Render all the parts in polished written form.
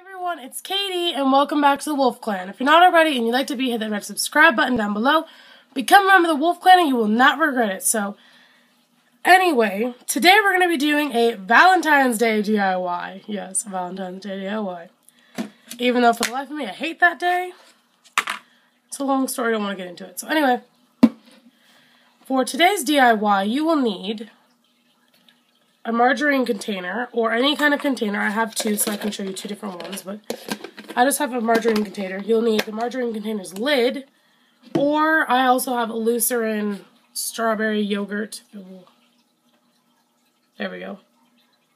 Everyone, it's Katie, and welcome back to the Wolf Clan. If you're not already and you'd like to be, hit that red subscribe button down below. Become a member of the Wolf Clan and you will not regret it. So, anyway, today we're going to be doing a Valentine's Day DIY. Yes, Valentine's Day DIY. Even though for the life of me, I hate that day. It's a long story, I don't want to get into it. So anyway, for today's DIY, you will need a margarine container, or any kind of container. I have two, so I can show you two different ones, but I just have a margarine container. You'll need the margarine container's lid, or I also have a Lucerne strawberry yogurt. There we go.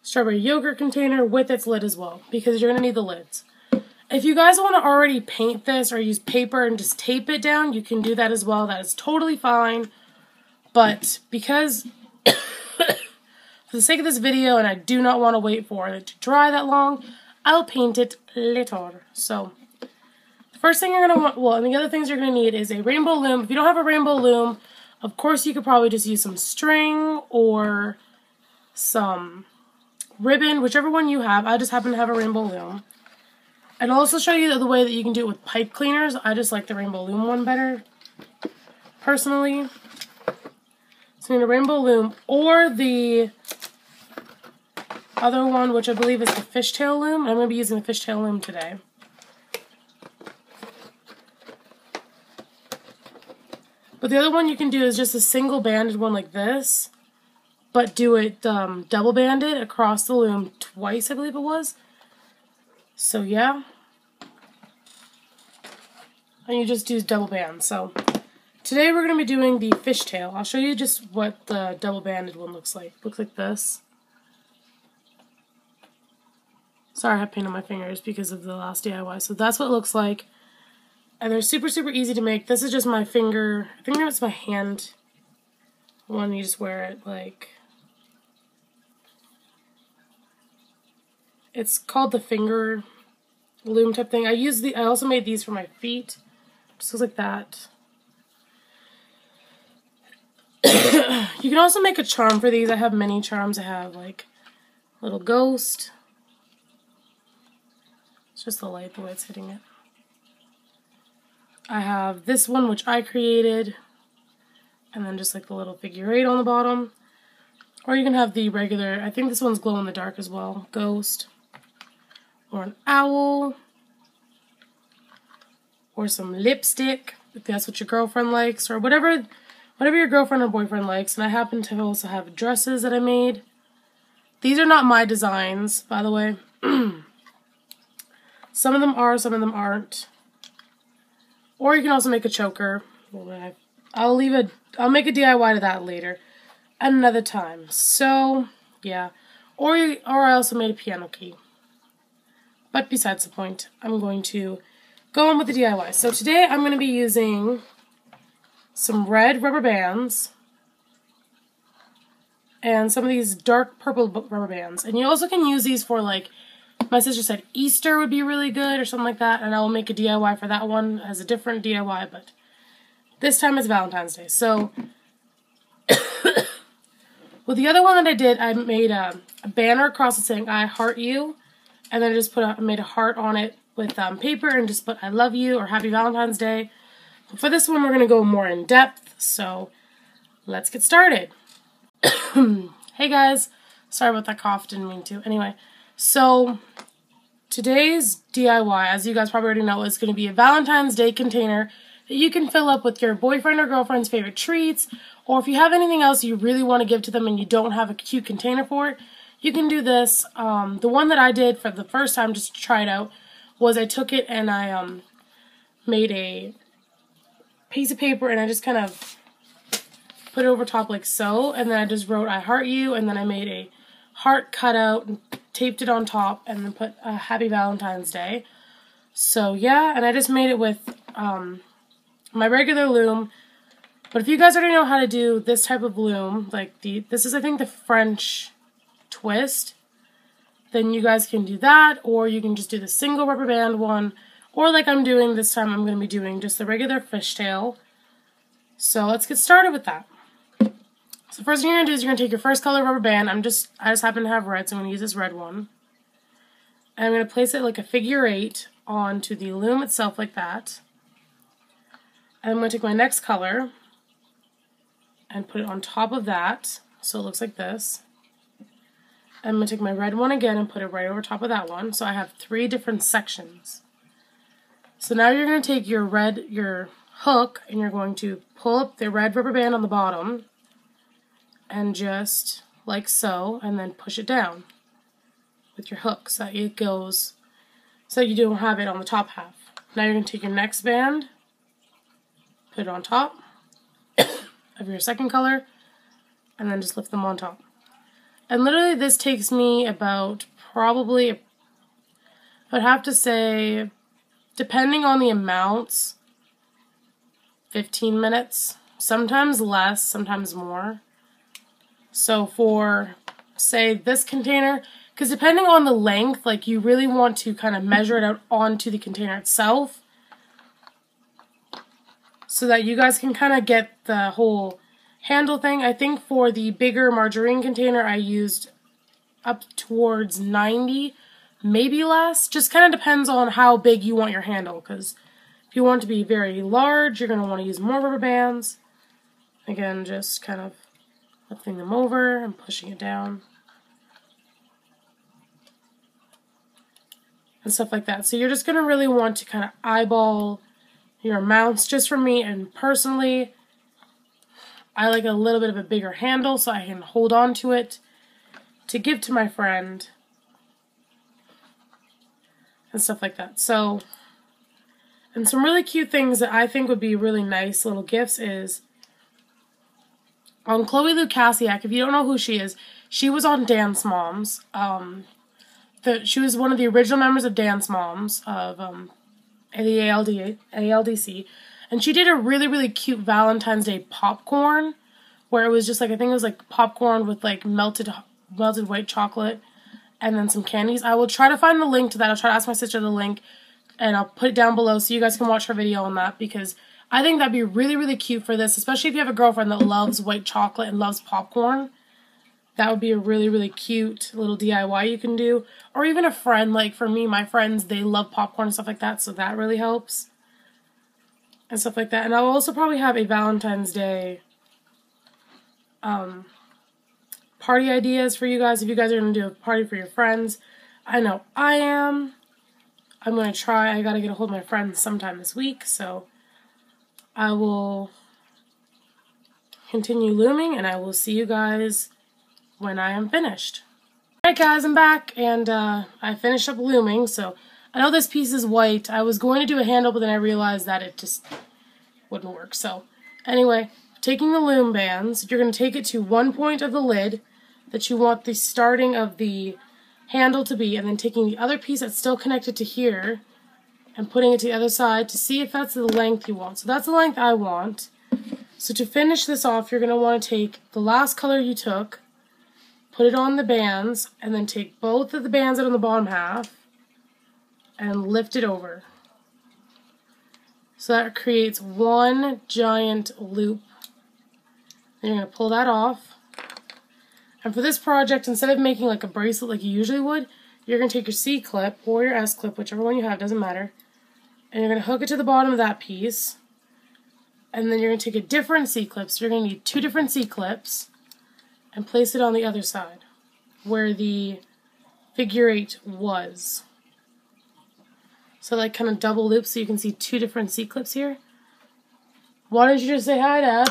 Strawberry yogurt container with its lid as well, because you're going to need the lids. If you guys want to already paint this or use paper and just tape it down, you can do that as well. That is totally fine, but because for the sake of this video, and I do not want to wait for it to dry that long, I'll paint it later. So, the first thing you're going to want, well, and the other things you're going to need is a rainbow loom. If you don't have a rainbow loom, of course you could probably just use some string or some ribbon, whichever one you have. I just happen to have a rainbow loom. And I'll also show you the way that you can do it with pipe cleaners. I just like the rainbow loom one better, personally. So you need a rainbow loom, or the other one, which I believe is the fishtail loom. I'm going to be using the fishtail loom today. But the other one you can do is just a single banded one like this, but do it double banded across the loom twice, I believe it was. So yeah. And you just do double bands. So today we're going to be doing the fishtail. I'll show you just what the double banded one looks like. Looks like this. Sorry, I have paint on my fingers because of the last DIY. So that's what it looks like. And they're super, super easy to make. This is just my finger. I think that's my hand one. You just wear it like... It's called the finger loom type thing. I also made these for my feet. Just looks like that. You can also make a charm for these. I have many charms. I have like little ghost. It's just the light, the way it's hitting it. I have this one, which I created, and then just like the little figure 8 on the bottom. Or you can have the regular, I think this one's glow in the dark as well, ghost. Or an owl. Or some lipstick, if that's what your girlfriend likes, or whatever your girlfriend or boyfriend likes. And I happen to also have dresses that I made. These are not my designs, by the way. Some of them are, some of them aren't. Or you can also make a choker. I'll make a DIY to that later at another time. So, yeah. Or I also made a piano key. But besides the point, I'm going to go on with the DIY. So today I'm going to be using some red rubber bands and some of these dark purple rubber bands. And you also can use these for, like, my sister said Easter would be really good or something like that, and I will make a DIY for that one as a different DIY, but this time it's Valentine's Day. So, with the other one that I did, I made a banner across it saying, I heart you, and then I just made a heart on it with paper and just put I love you or Happy Valentine's Day. But for this one, we're going to go more in depth, so let's get started. Hey guys, sorry about that cough, didn't mean to. Anyway, so today's DIY, as you guys probably already know, is going to be a Valentine's Day container that you can fill up with your boyfriend or girlfriend's favorite treats, or if you have anything else you really want to give to them and you don't have a cute container for it, you can do this. The one that I did for the first time just to try it out was I took it and I made a piece of paper and I just kind of put it over top like so, and then I just wrote I heart you, and then I made a heart cutout and taped it on top and then put Happy Valentine's Day. So yeah, and I just made it with my regular loom. But if you guys already know how to do this type of loom, like this is I think the French twist, then you guys can do that, or you can just do the single rubber band one, or like I'm doing this time, I'm going to be doing just the regular fishtail. So let's get started with that. So first thing you're going to do is you're going to take your first color rubber band. I just happen to have red, so I'm going to use this red one. And I'm going to place it like a figure 8 onto the loom itself like that. And I'm going to take my next color and put it on top of that, so it looks like this. I'm going to take my red one again and put it right over top of that one, so I have 3 different sections. So now you're going to take your hook, and you're going to pull up the red rubber band on the bottom, and just like so, and then push it down with your hook so that it goes, so that you don't have it on the top half. Now you're going to take your next band, put it on top of your second color, and then just lift them on top. And literally this takes me about probably, I'd have to say, depending on the amounts, 15 minutes. Sometimes less, sometimes more. So for, say, this container, because depending on the length, like you really want to kind of measure it out onto the container itself so that you guys can kind of get the whole handle thing. I think for the bigger margarine container, I used up towards 90, maybe less. Just kind of depends on how big you want your handle, because if you want it to be very large, you're going to want to use more rubber bands. Again, just kind of lifting them over and pushing it down. And stuff like that. So you're just going to really want to kind of eyeball your amounts. Just for me, and personally, I like a little bit of a bigger handle so I can hold on to it to give to my friend and stuff like that. So, and some really cute things that I think would be really nice little gifts is on Chloe Lukasiak. If you don't know who she is, she was on Dance Moms. She was one of the original members of Dance Moms of the ALDC, and she did a really, really cute Valentine's Day popcorn, where it was just like, I think it was like popcorn with like melted white chocolate and then some candies. I will try to find the link to that. I'll try to ask my sister the link, and I'll put it down below so you guys can watch her video on that, because I think that'd be really, really cute for this, especially if you have a girlfriend that loves white chocolate and loves popcorn. That would be a really, really cute little DIY you can do. Or even a friend, like for me, my friends, they love popcorn and stuff like that, so that really helps. And stuff like that. And I'll also probably have a Valentine's Day party ideas for you guys. If you guys are going to do a party for your friends, I know I am. I'm going to try. I got to get a hold of my friends sometime this week, so I will continue looming, and I will see you guys when I am finished. Alright guys, I'm back, and I finished up looming. So I know this piece is white. I was going to do a handle, but then I realized that it just wouldn't work. So anyway, taking the loom bands, you're going to take it to one point of the lid that you want the starting of the handle to be, and then taking the other piece that's still connected to here and putting it to the other side to see if that's the length you want. So that's the length I want. So to finish this off, you're going to want to take the last color you took, put it on the bands, and then take both of the bands out on the bottom half and lift it over. So that creates one giant loop. Then you're going to pull that off. And for this project, instead of making like a bracelet like you usually would, you're going to take your C-clip or your S-clip, whichever one you have, doesn't matter, and you're going to hook it to the bottom of that piece. And then you're going to take a different C-clip, so you're going to need 2 different C-clips, and place it on the other side, where the figure 8 was. So like kind of double loop so you can see 2 different C-clips here. Why don't you just say hi, Dad?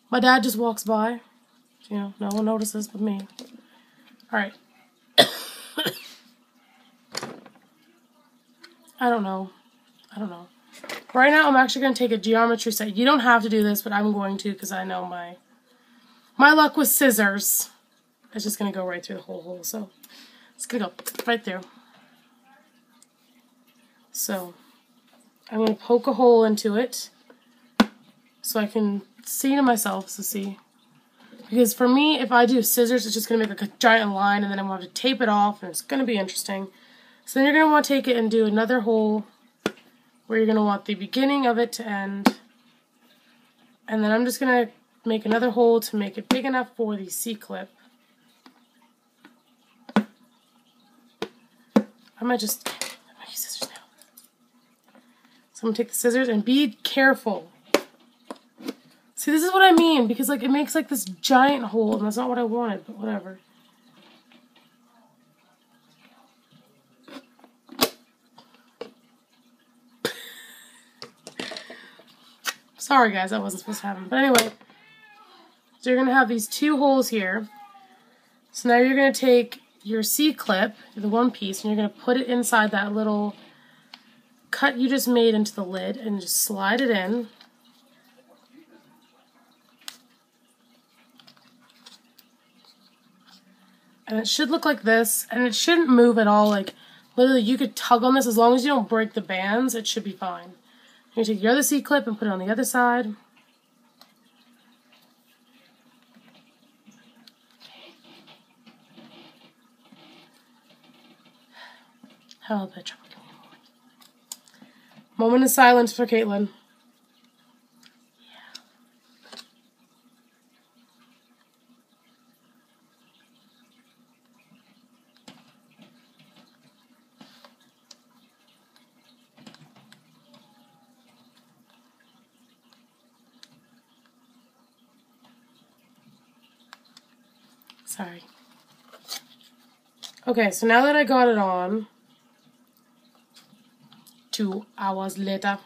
My dad just walks by. You know, no one notices but me. Alright. I don't know. Right now I'm actually going to take a geometry set. You don't have to do this, but I'm going to, because I know my luck with scissors. It's just going to go right through the whole hole. So it's going to go right through. So I'm going to poke a hole into it so I can see to myself to see. Because for me, if I do scissors, it's just going to make like a giant line, and then I'm going to have to tape it off, and it's going to be interesting. So then you're going to want to take it and do another hole where you're going to want the beginning of it to end. And then I'm just going to make another hole to make it big enough for the C-clip. I might use scissors now. So I'm going to take the scissors and be careful. See, this is what I mean, because like it makes like this giant hole, and that's not what I wanted, but whatever. Sorry guys, that wasn't supposed to happen. But anyway, so you're going to have these 2 holes here. So now you're going to take your C-clip, the one piece, and you're going to put it inside that little cut you just made into the lid and just slide it in. And it should look like this, and it shouldn't move at all. Like, literally, you could tug on this as long as you don't break the bands, it should be fine. You're going to take your other C-clip and put it on the other side. Hello, bitch. Moment of silence for Caitlin. Sorry. Okay, so now that I got it on, 2 hours later,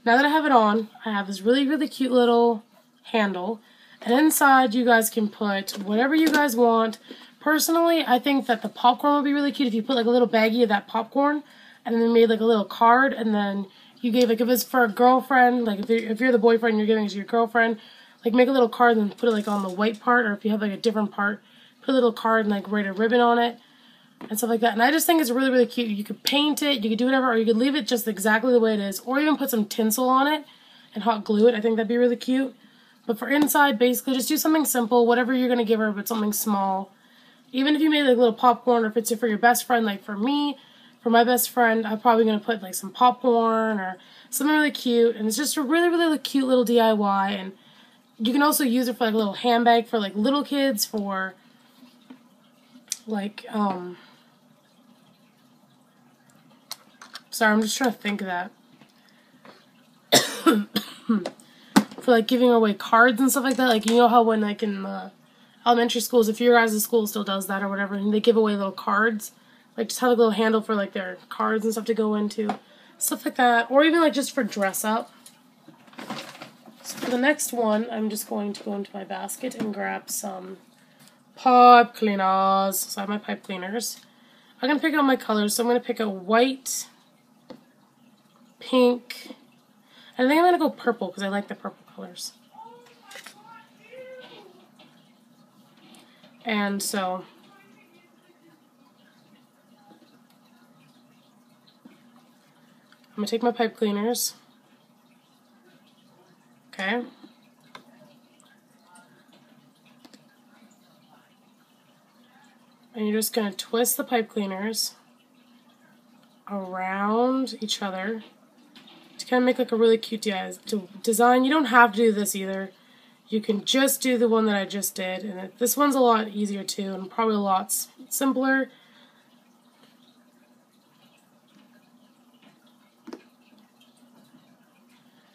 now that I have it on, I have this really, really cute little handle, and inside you guys can put whatever you guys want. Personally, I think that the popcorn would be really cute if you put like a little baggie of that popcorn, and then made like a little card, and then you gave, like if it's for a girlfriend, like if you're the boyfriend, you're giving it to your girlfriend, like make a little card and put it like on the white part, or if you have like a different part, put a little card and like write a ribbon on it and stuff like that. And I just think it's really, really cute. You could paint it, you could do whatever, or you could leave it just exactly the way it is, or even put some tinsel on it and hot glue it. I think that'd be really cute. But for inside, basically just do something simple, whatever you're going to give her, but something small. Even if you made like a little popcorn, or if it's for your best friend, like for me, for my best friend, I'm probably going to put like some popcorn or something really cute. And it's just a really, really cute little DIY. And you can also use it for like a little handbag for like little kids, for like, sorry, I'm just trying to think of that. For like giving away cards and stuff like that. Like, you know how when like in the elementary schools, if your guys' school still does that or whatever, and they give away little cards, like just have a little handle for like their cards and stuff to go into. Stuff like that. Or even like just for dress up. So for the next one, I'm just going to go into my basket and grab some pipe cleaners. So I have my pipe cleaners. I'm going to pick out my colors. So I'm going to pick a white, pink, and I think I'm going to go purple because I like the purple colors. And so I'm going to take my pipe cleaners. Okay. And you're just going to twist the pipe cleaners around each other to kind of make like a really cute design. You don't have to do this either. You can just do the one that I just did. And this one's a lot easier too, and probably a lot simpler.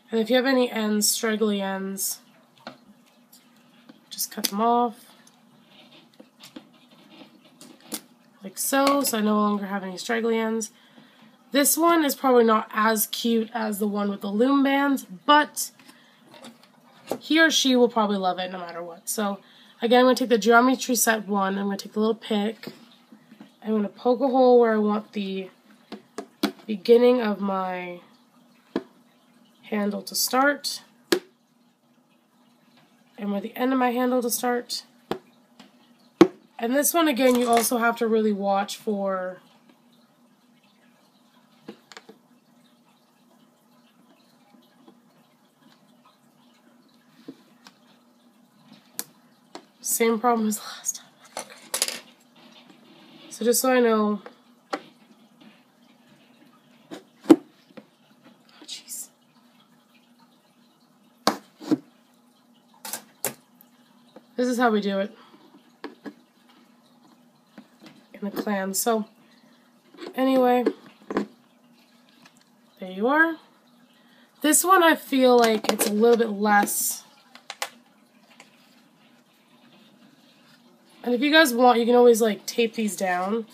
And if you have any ends, straggly ends, just cut them off. Like so I no longer have any straggly ends. This one is probably not as cute as the one with the loom bands, but he or she will probably love it no matter what. So again, I'm going to take the geometry set 1, I'm going to take the little pick, I'm going to poke a hole where I want the beginning of my handle to start, and where the end of my handle to start. And this one, again, you also have to really watch for same problem as last time. Okay. So just so I know. Oh, jeez. This is how we do it in the clan. So anyway. There you are. This one I feel like it's a little bit less. And if you guys want, you can always like tape these down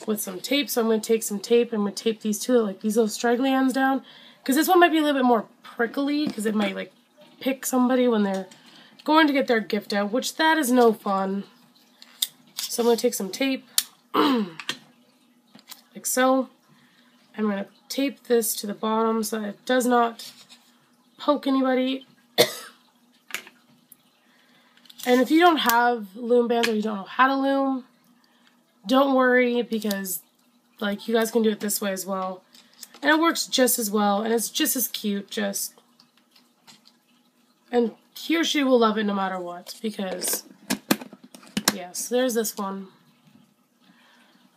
with some tape. So I'm going to take some tape and I'm going to tape these two, like these little straggly ends down. Because this one might be a little bit more prickly because it might like pick somebody when they're going to get their gift out, which that is no fun. So I'm going to take some tape, like so. I'm going to tape this to the bottom so that it does not poke anybody. And if you don't have loom bands or you don't know how to loom, don't worry because like you guys can do it this way as well. And it works just as well and it's just as cute, and he or she will love it no matter what because yes, there's this one.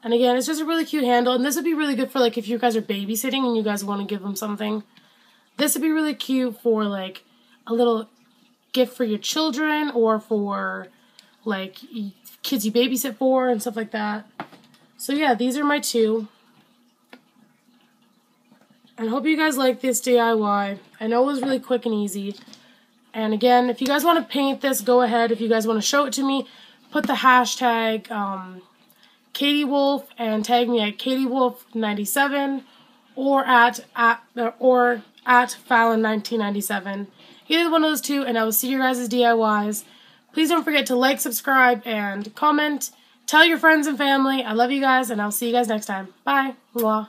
And again, it's just a really cute handle, and this would be really good for like if you guys are babysitting and you guys want to give them something. This would be really cute for like a little gift for your children or for like kids you babysit for and stuff like that. So yeah, these are my two. And I hope you guys like this DIY. I know it was really quick and easy. And again, if you guys want to paint this, go ahead. If you guys want to show it to me, put the hashtag Katie Wolf and tag me at KatieWolf97 or at Fallon1997. Either one of those two, and I will see your guys' DIYs. Please don't forget to like, subscribe, and comment. Tell your friends and family. I love you guys, and I'll see you guys next time. Bye. Mwah.